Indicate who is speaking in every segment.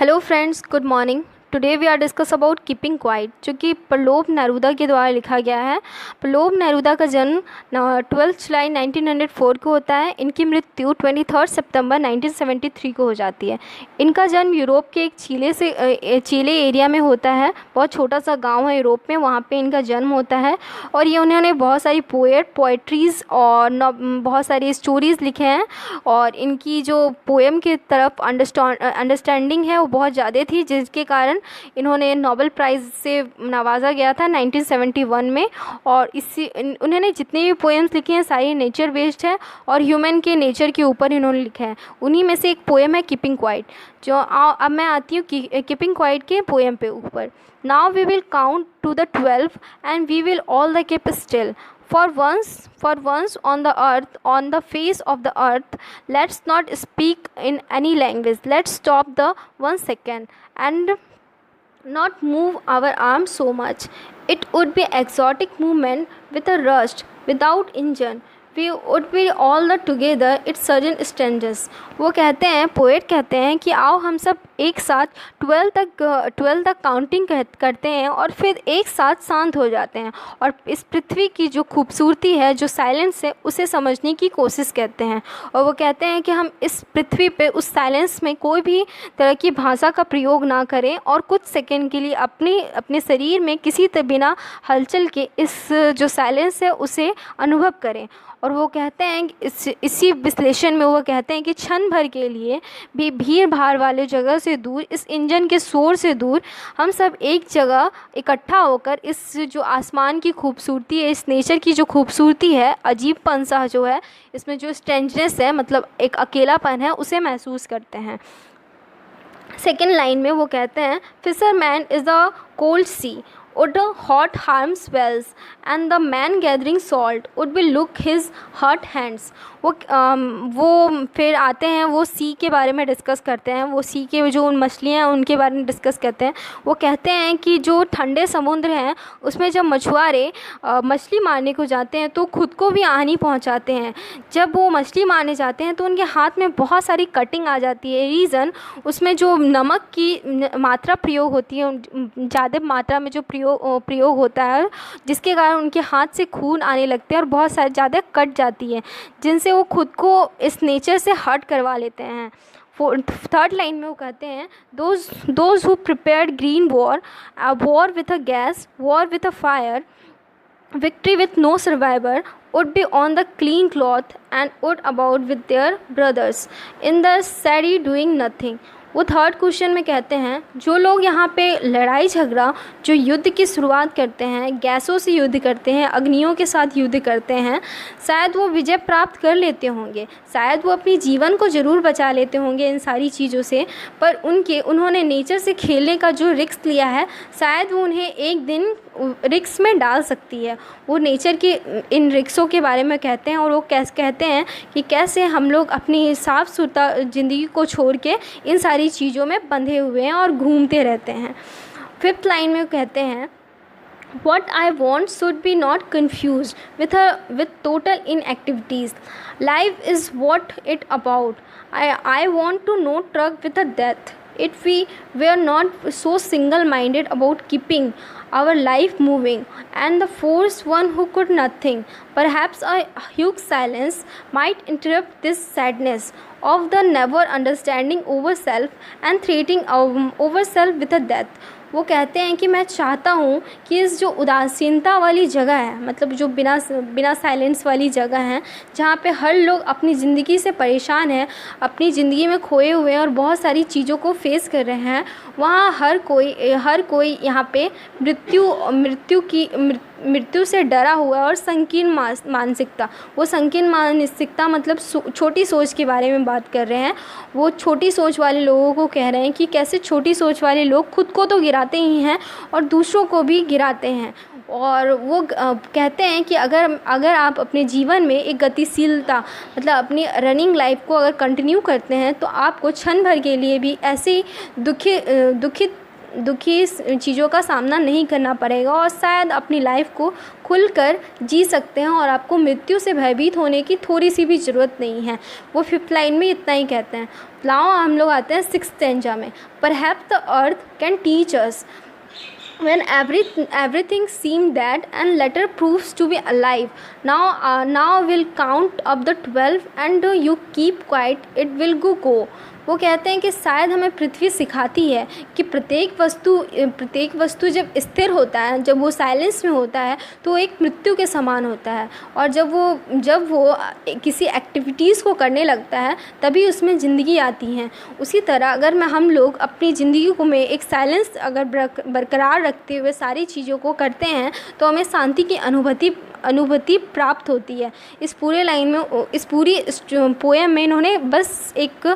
Speaker 1: Hello friends, good morning. Today we are discuss about keeping quiet, जो कि प्रलोभ Neruda के द्वारा लिखा गया है। प्रलोभ नेरुदा का जन्म 12 जुलाई 1904 को होता है। इनकी मृत्यु 23 सितंबर 1973 को हो जाती है। इनका जन्म यूरोप के एक चीले एरिया में होता है। बहुत छोटा सा गांव है यूरोप में, वहाँ पे इनका जन्म होता है। और ये उन्होंने बहुत सारी पोएट्रीज़ और बहुत सारी स्टोरीज़ लिखे हैं। और इनकी जो पोएम की तरफ अंडरस्टैंडिंग है वो बहुत ज़्यादा थी, जिसके कारण इन्होंने नोबेल प्राइज़ से नवाजा गया था 1971 में। और उन्होंने जितने भी पोएम्स लिखे हैं सारी नेचर बेस्ड है और ह्यूमन के नेचर के ऊपर इन्होंने लिखा है। उन्हीं में से एक पोएम है कीपिंग क्वाइट, जो अब मैं आती हूँ कीपिंग क्वाइट के पोएम पे ऊपर। Now we will count to the 12 and we will all the keep still. For once on the face of the earth, let's not speak in any language. Let's stop the 1 second and not move our arms so much. It would be exotic movement with a rush, without engine. We would be all the together. It's sudden strangers. वो कहते हैं, poet कहते हैं कि आओ हम सब एक साथ 12 तक काउंटिंग करते हैं और फिर एक साथ शांत हो जाते हैं और इस पृथ्वी की जो खूबसूरती है, जो साइलेंस है, उसे समझने की कोशिश करते हैं। और वो कहते हैं कि हम इस पृथ्वी पे उस साइलेंस में कोई भी तरह की भाषा का प्रयोग ना करें और कुछ सेकंड के लिए अपने शरीर में किसी बिना हलचल के इस जो साइलेंस है उसे अनुभव करें। और वो कहते हैं इसी विश्लेषण में वो कहते हैं कि क्षण भर के लिए भी भीड़ भाड़ वाले जगह से दूर, इस इंजन के शोर से दूर, हम सब एक जगह इकट्ठा होकर इस जो आसमान की खूबसूरती है, इस नेचर की जो खूबसूरती है, अजीबपन सा जो है, इसमें जो स्ट्रेंजनेस है, मतलब एक अकेलापन है, उसे महसूस करते हैं। सेकेंड लाइन में वो कहते हैं, fisherman is the cold sea would hot harm swells and the man gathering salt would be look his hot hands. वो फिर आते हैं, वो सी के बारे में डिस्कस करते हैं। वो सी के जो उन मछलियाँ हैं उनके बारे में डिस्कस करते हैं। वो कहते हैं कि जो ठंडे समुद्र हैं उसमें जब मछुआरे मछली मारने को जाते हैं तो खुद को भी हानि पहुंचाते हैं। जब वो मछली मारने जाते हैं तो उनके हाथ में बहुत सारी कटिंग आ जाती है। रीज़न उसमें जो नमक की मात्रा प्रयोग होती है, ज़्यादा मात्रा में जो प्रयोग होता है, जिसके कारण उनके हाथ से खून आने लगते हैं और बहुत सारी ज़्यादा कट जाती है, जिनसे वो खुद को इस नेचर से हर्ट करवा लेते हैं। थर्ड लाइन में वो कहते हैं, those who prepared green war with a gas, war with a fire, victory with no survivor, would be on the clean cloth and would about with their brothers in the city doing nothing. वो third question में कहते हैं, जो लोग यहाँ पे लड़ाई झगड़ा, जो युद्ध की शुरुआत करते हैं, गैसों से युद्ध करते हैं, अग्नियों के साथ युद्ध करते हैं, शायद वो विजय प्राप्त कर लेते होंगे, शायद वो अपनी जीवन को ज़रूर बचा लेते होंगे इन सारी चीज़ों से, पर उन्होंने नेचर से खेलने का जो रिस्क लिया है, शायद वो उन्हें एक दिन रिस्क में डाल सकती है। वो नेचर के इन रिस्कों के बारे में कहते हैं और वो कहते हैं कि कैसे हम लोग अपनी साफ सुथरा ज़िंदगी को छोड़ के इन सारी चीज़ों में बंधे हुए हैं और घूमते रहते हैं। फिफ्थ लाइन में कहते हैं, What I want should be not confused with total inactivities. Life is what it about. I want to know truck with a death. If we were not so single-minded about keeping our life moving, and the forced one who could nothing, perhaps a huge silence might interrupt this sadness of the never understanding overself and treating overself with a death. वो कहते हैं कि मैं चाहता हूँ कि इस जो उदासीनता वाली जगह है, मतलब जो बिना साइलेंस वाली जगह है, जहाँ पे हर लोग अपनी ज़िंदगी से परेशान है, अपनी ज़िंदगी में खोए हुए हैं और बहुत सारी चीज़ों को फेस कर रहे हैं, वहाँ हर कोई यहाँ पे मृत्यु से डरा हुआ है। और संकीर्ण मानसिकता, वो संकीर्ण मानसिकता मतलब छोटी सोच के बारे में बात कर रहे हैं। वो छोटी सोच वाले लोगों को कह रहे हैं कि कैसे छोटी सोच वाले लोग खुद को तो गिराते ही हैं और दूसरों को भी गिराते हैं। और वो कहते हैं कि अगर आप अपने जीवन में एक गतिशीलता, मतलब अपनी रनिंग लाइफ को अगर कंटिन्यू करते हैं तो आपको क्षण भर के लिए भी ऐसी दुखित दुखी चीज़ों का सामना नहीं करना पड़ेगा और शायद अपनी लाइफ को खुलकर जी सकते हैं और आपको मृत्यु से भयभीत होने की थोड़ी सी भी ज़रूरत नहीं है। वो 5th लाइन में इतना ही कहते हैं। नाउ हम लोग आते हैं 6th स्टैंजा में। Perhaps the earth can teach us when everything seemed dead and later proves to be alive. Now we'll count up the 12 and you keep quiet, it will go. वो कहते हैं कि शायद हमें पृथ्वी सिखाती है कि प्रत्येक वस्तु जब स्थिर होता है, जब वो साइलेंस में होता है तो वो एक मृत्यु के समान होता है, और जब वो किसी एक्टिविटीज़ को करने लगता है तभी उसमें ज़िंदगी आती है। उसी तरह अगर हम लोग अपनी ज़िंदगी को में एक साइलेंस अगर बरकरार रखते हुए सारी चीज़ों को करते हैं तो हमें शांति की अनुभूति प्राप्त होती है। इस पूरे लाइन में, इस पूरी पोएम में इन्होंने बस एक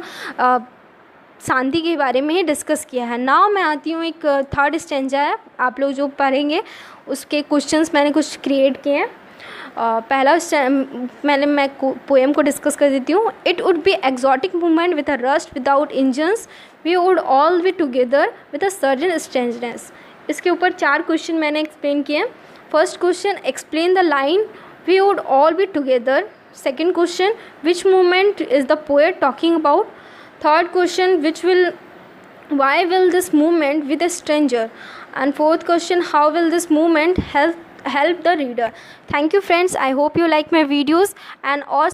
Speaker 1: शांति के बारे में ही डिस्कस किया है। नाउ मैं आती हूँ, एक 3rd स्टैंजा है, आप लोग जो पढ़ेंगे उसके क्वेश्चंस मैंने कुछ क्रिएट किए हैं। पहला मैं पोएम को डिस्कस कर देती हूँ। It would be exotic movement with a rush without engines, we would all be together with a sudden strangeness. इसके ऊपर 4 क्वेश्चन मैंने एक्सप्लेन किए हैं। First question, explain the line we would all be together. Second question, which movement is the poet talking about. Third question, why will this movement with a stranger? And fourth question, how will this movement help the reader? Thank you friends, I hope you like my videos, and और